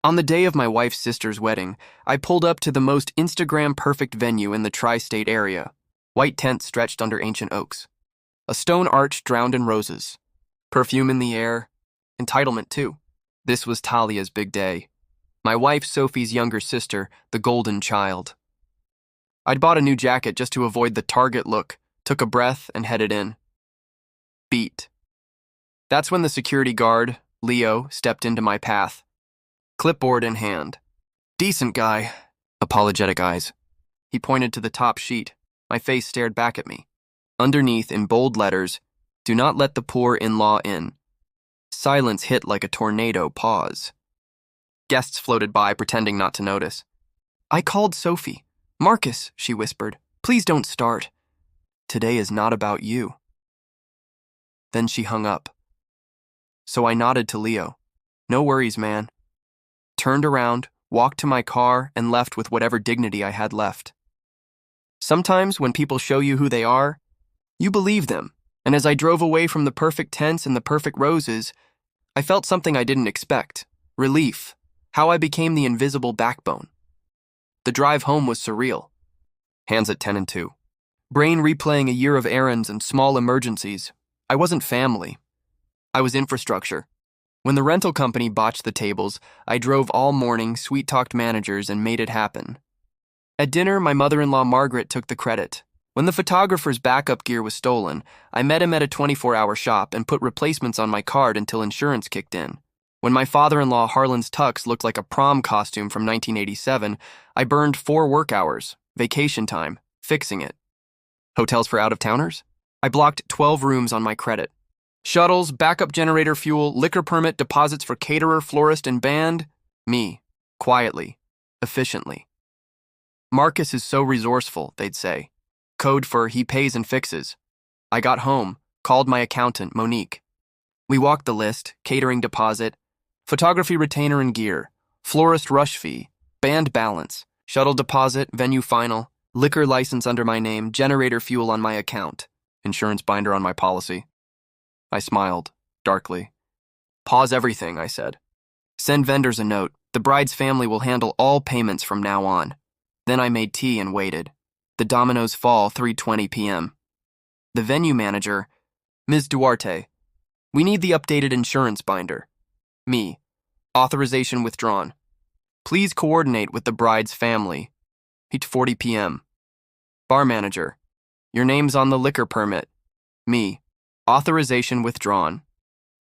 On the day of my wife's sister's wedding, I pulled up to the most Instagram-perfect venue in the tri-state area. White tents stretched under ancient oaks. A stone arch drowned in roses. Perfume in the air. Entitlement, too. This was Talia's big day. My wife, Sophie's younger sister, the golden child. I'd bought a new jacket just to avoid the Target look, took a breath, and headed in. Beat. That's when the security guard, Leo, stepped into my path. Clipboard in hand. Decent guy. Apologetic eyes. He pointed to the top sheet. My face stared back at me. Underneath, in bold letters, "Do not let the poor in-law in." Silence hit like a tornado pause. Guests floated by, pretending not to notice. I called Sophie. "Marcus," she whispered, "please don't start. Today is not about you." Then she hung up. So I nodded to Leo. "No worries, man." Turned around, walked to my car, and left with whatever dignity I had left. Sometimes when people show you who they are, you believe them, and as I drove away from the perfect tents and the perfect roses, I felt something I didn't expect. Relief. How I became the invisible backbone. The drive home was surreal. Hands at 10 and 2. Brain replaying a year of errands and small emergencies. I wasn't family. I was infrastructure. When the rental company botched the tables, I drove all morning, sweet-talked managers, and made it happen. At dinner, my mother-in-law Margaret took the credit. When the photographer's backup gear was stolen, I met him at a 24-hour shop and put replacements on my card until insurance kicked in. When my father-in-law Harlan's tux looked like a prom costume from 1987, I burned 4 work hours, vacation time, fixing it. Hotels for out-of-towners? I blocked 12 rooms on my credit. Shuttles, backup generator fuel, liquor permit, deposits for caterer, florist, and band. Me. Quietly. Efficiently. Marcus is so resourceful, they'd say. Code for he pays and fixes. I got home, called my accountant, Monique. We walked the list, catering deposit, photography retainer and gear, florist rush fee, band balance, shuttle deposit, venue final, liquor license under my name, generator fuel on my account, insurance binder on my policy. I smiled, darkly. Pause everything, I said. Send vendors a note. The bride's family will handle all payments from now on. Then I made tea and waited. The dominoes fall 3:20 p.m. The venue manager, Ms. Duarte. We need the updated insurance binder. Me. Authorization withdrawn. Please coordinate with the bride's family. 8:40 p.m. Bar manager. Your name's on the liquor permit. Me. Authorization withdrawn.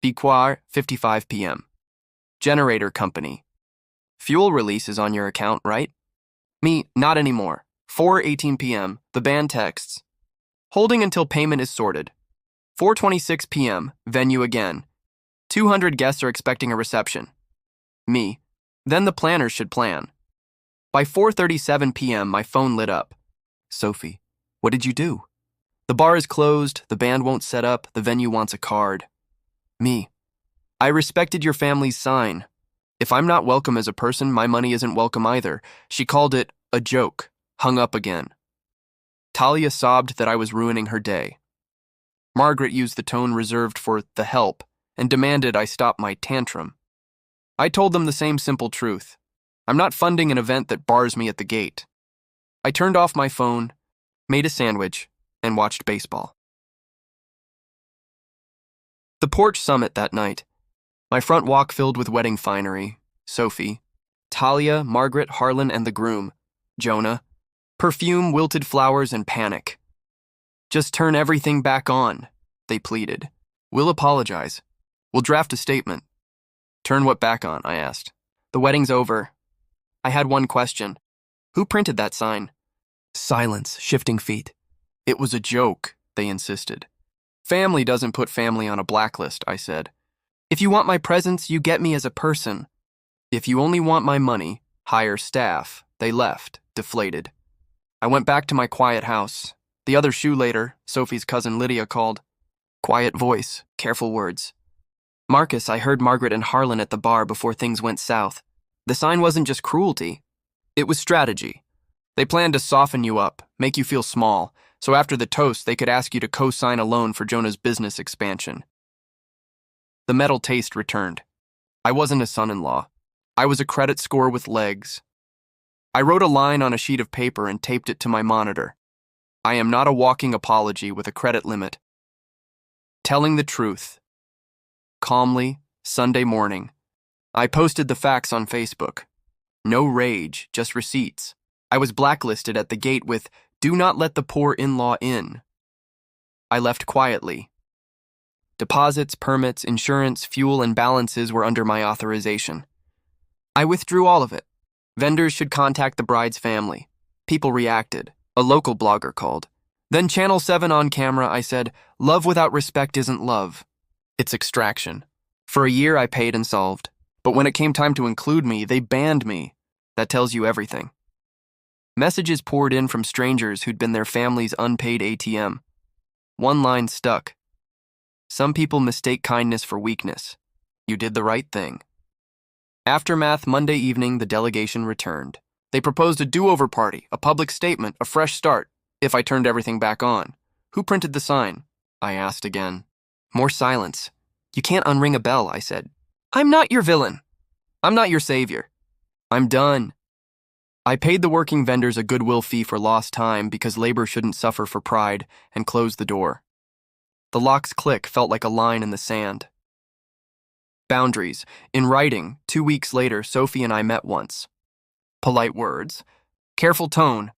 Biquar, 55 p.m. Generator company. Fuel release is on your account, right? Me, not anymore. 4:18 p.m. The band texts. Holding until payment is sorted. 4:26 p.m. Venue again. 200 guests are expecting a reception. Me. Then the planners should plan. By 4:37 p.m. my phone lit up. Sophie, what did you do? The bar is closed, the band won't set up, the venue wants a card. Me. I respected your family's sign. If I'm not welcome as a person, my money isn't welcome either. She called it a joke, hung up again. Talia sobbed that I was ruining her day. Margaret used the tone reserved for the help and demanded I stop my tantrum. I told them the same simple truth. I'm not funding an event that bars me at the gate. I turned off my phone, made a sandwich, and watched baseball. The porch summit that night. My front walk filled with wedding finery. Sophie, Talia, Margaret, Harlan, and the groom, Jonah. Perfume, wilted flowers, and panic. Just turn everything back on, they pleaded. We'll apologize. We'll draft a statement. Turn what back on, I asked. The wedding's over. I had one question. Who printed that sign? Silence, shifting feet. It was a joke, they insisted. Family doesn't put family on a blacklist, I said. If you want my presence, you get me as a person. If you only want my money, hire staff. They left, deflated. I went back to my quiet house. The other shoelater, Sophie's cousin Lydia, called. Quiet voice, careful words. Marcus, I heard Margaret and Harlan at the bar before things went south. The sign wasn't just cruelty. It was strategy. They planned to soften you up, make you feel small, so after the toast they could ask you to co-sign a loan for Jonah's business expansion. The metal taste returned. I wasn't a son-in-law. I was a credit score with legs. I wrote a line on a sheet of paper and taped it to my monitor. I am not a walking apology with a credit limit. Telling the truth. Calmly, Sunday morning, I posted the facts on Facebook. No rage, just receipts. I was blacklisted at the gate with, "Do not let the poor in-law in." I left quietly. Deposits, permits, insurance, fuel, and balances were under my authorization. I withdrew all of it. Vendors should contact the bride's family. People reacted. A local blogger called. Then Channel 7 on camera, I said, "Love without respect isn't love. It's extraction." For a year, I paid and solved. But when it came time to include me, they banned me. That tells you everything. Messages poured in from strangers who'd been their family's unpaid ATM. One line stuck. Some people mistake kindness for weakness. You did the right thing. Aftermath Monday evening, the delegation returned. They proposed a do-over party, a public statement, a fresh start, if I turned everything back on. Who printed the sign? I asked again. More silence. You can't unring a bell, I said. I'm not your villain. I'm not your savior. I'm done. I paid the working vendors a goodwill fee for lost time because labor shouldn't suffer for pride and closed the door. The lock's click felt like a line in the sand. Boundaries. In writing, 2 weeks later, Sophie and I met once. Polite words. Careful tone.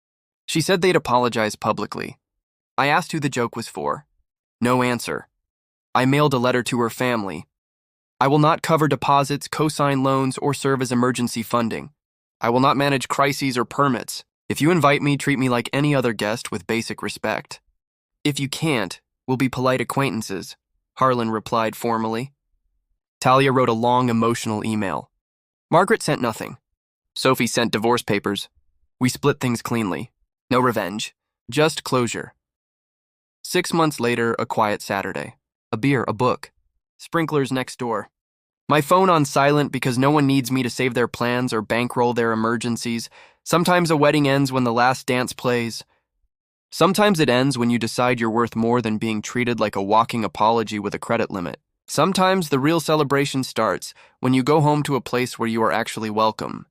She said they'd apologize publicly. I asked who the joke was for. No answer. I mailed a letter to her family. I will not cover deposits, cosign loans, or serve as emergency funding. I will not manage crises or permits. If you invite me, treat me like any other guest with basic respect. If you can't, we'll be polite acquaintances, Harlan replied formally. Talia wrote a long, emotional email. Margaret sent nothing. Sophie sent divorce papers. We split things cleanly. No revenge. Just closure. 6 months later, a quiet Saturday. A beer, a book. Sprinklers next door. My phone on silent because no one needs me to save their plans or bankroll their emergencies. Sometimes a wedding ends when the last dance plays. Sometimes it ends when you decide you're worth more than being treated like a walking apology with a credit limit. Sometimes the real celebration starts when you go home to a place where you are actually welcome.